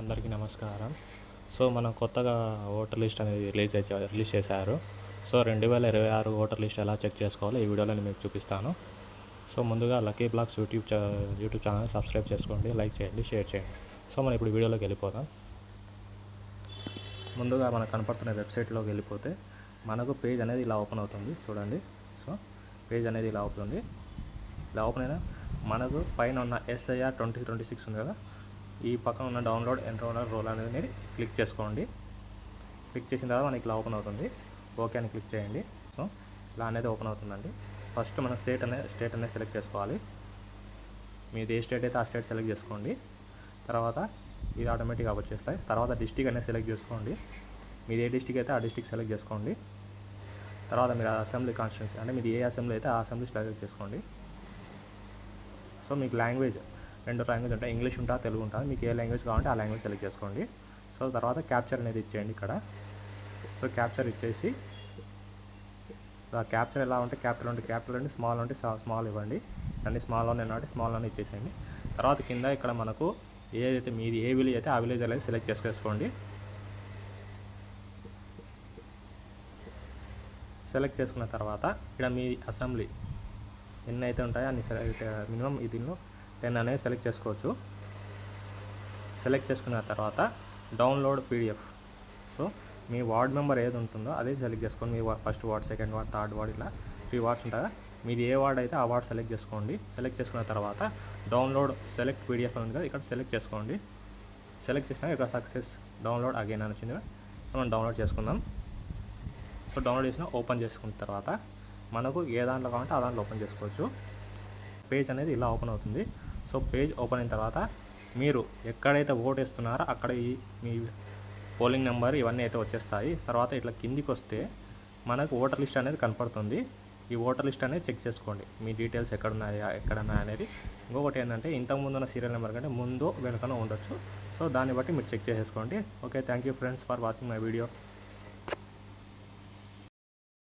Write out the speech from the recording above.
అందరికీ నమస్కారం. సో మనం కొత్తగా ఓటర్ లిస్ట్ అనేది రిలీజ్ చేశారు. సో 2026 ఓటర్ లిస్ట్ ఎలా చెక్ చేసుకోవాలో ఈ వీడియోలో మీకు చూపిస్తాను. సో ముందుగా Lucky Blogs YouTube channel subscribe చేసుకోండి, లైక్ చేయండి, షేర్ చేయండి. సో మనం ఇప్పుడు వీడియోలోకి వెళ్ళిపోదాం. ముందుగా మనకు కనపడుతున్న వెబ్సైట్లోకి వెళ్ళిపోతే మనకు పేజ్ అనేది ఇలా ఓపెన్ అవుతుంది. చూడండి. సో పేజ్ అనేది ఇలా అవుతుంది. ఇలా ఓపెన్ అయినా మనకు పైన ఉన్న SIR 2026 ఉంది కదా, ఈ పక్కన ఉన్న డౌన్లోడ్ ఎన్రోలర్ రోల్ అనేది క్లిక్ చేసుకోండి. క్లిక్ చేసిన తర్వాత మనకి ఇలా ఓపెన్ అవుతుంది. ఓకే అని క్లిక్ చేయండి. సో ఇలా అనేది ఓపెన్ అవుతుందండి. ఫస్ట్ మన స్టేట్ అనేది సెలెక్ట్ చేసుకోవాలి. మీది ఏ స్టేట్ అయితే ఆ స్టేట్ సెలెక్ట్ చేసుకోండి. తర్వాత ఇది ఆటోమేటిక్గా వచ్చేస్తాయి. తర్వాత డిస్టిక్ అనేది సెలెక్ట్ చేసుకోండి. మీది ఏ డిస్టిక్ అయితే ఆ డిస్టిక్ సెలెక్ట్ చేసుకోండి. తర్వాత మీరు అసెంబ్లీ కాన్స్టిట్యున్సీ అంటే మీది ఏ అసెంబ్లీ అయితే ఆ అసెంబ్లీ సెలెక్ట్ చేసుకోండి. సో మీకు లాంగ్వేజ్ 2 లాంగ్వేజ్ ఉంటాయి, ఇంగ్లీష్ ఉంటుంది, తెలుగు ఉంటుంది. మీకు ఏ లాంగ్వేజ్ కావాలంటే ఆ లాంగ్వేజ్ సెలెక్ట్ చేసుకోండి. సో తర్వాత క్యాప్చర్ అనేది ఇచ్చేయండి ఇక్కడ. సో క్యాప్చర్ ఇచ్చేసి క్యాప్చర్ ఎలా ఉంటే క్యాపిటల్ ఉంటే స్మాల్ ఇవ్వండి. అన్ని స్మాల్లోనే కాబట్టి స్మాల్లోనే ఇచ్చేసేయండి. తర్వాత కింద ఇక్కడ మనకు ఏదైతే మీది ఏ విలేజ్ అయితే ఆ విలేజ్ అనేది సెలెక్ట్ చేసుకోండి. సెలెక్ట్ చేసుకున్న తర్వాత ఇక్కడ మీ అసెంబ్లీ ఎన్ని అయితే ఉంటాయో అన్ని మినిమం దీనిలో 10 అనేది సెలెక్ట్ చేసుకోవచ్చు. సెలెక్ట్ చేసుకున్న తర్వాత డౌన్లోడ్ PDF. సో మీ వార్డ్ మెంబర్ ఏది ఉంటుందో అదే సెలెక్ట్ చేసుకోండి. మీ first ward, second ward, third ward, ఇలా 3 వార్డ్స్ ఉంటాయి. మీది ఏ వార్డ్ అయితే ఆ వార్డ్ సెలెక్ట్ చేసుకోండి. సెలెక్ట్ చేసుకున్న తర్వాత డౌన్లోడ్ సెలెక్ట్ PDF ఉంది కదా, ఇక్కడ సెలెక్ట్ చేసుకోండి. సెలెక్ట్ చేసినాక ఇక్కడ సక్సెస్ డౌన్లోడ్ అగైన్ అని వచ్చింది. మనం డౌన్లోడ్ చేసుకుందాం. సో డౌన్లోడ్ చేసిన ఓపెన్ చేసుకున్న తర్వాత మనకు ఏ దాంట్లో కావాలంటే ఆ దాంట్లో ఓపెన్ చేసుకోవచ్చు. పేజ్ అనేది ఇలా ఓపెన్ అవుతుంది. సో పేజ్ ఓపెన్ అయిన తర్వాత మీరు ఎక్కడైతే ఓట్ వేస్తున్నారో అక్కడ మీ పోలింగ్ నెంబర్ ఇవన్నీ అయితే వచ్చేస్తాయి. తర్వాత ఇట్లా కిందికి వస్తే మనకు ఓటర్ లిస్ట్ అనేది కనపడుతుంది. ఈ ఓటర్ లిస్ట్ అనేది చెక్ చేసుకోండి, మీ డీటెయిల్స్ ఎక్కడున్నాయా అనేది. ఇంకొకటి ఏంటంటే ఇంతకుముందు ఉన్న సీరియల్ నెంబర్ కంటే ముందు వెనుకనో ఉండొచ్చు. సో దాన్ని బట్టి మీరు చెక్ చేసేసుకోండి. Okay, thank you friends for watching my video.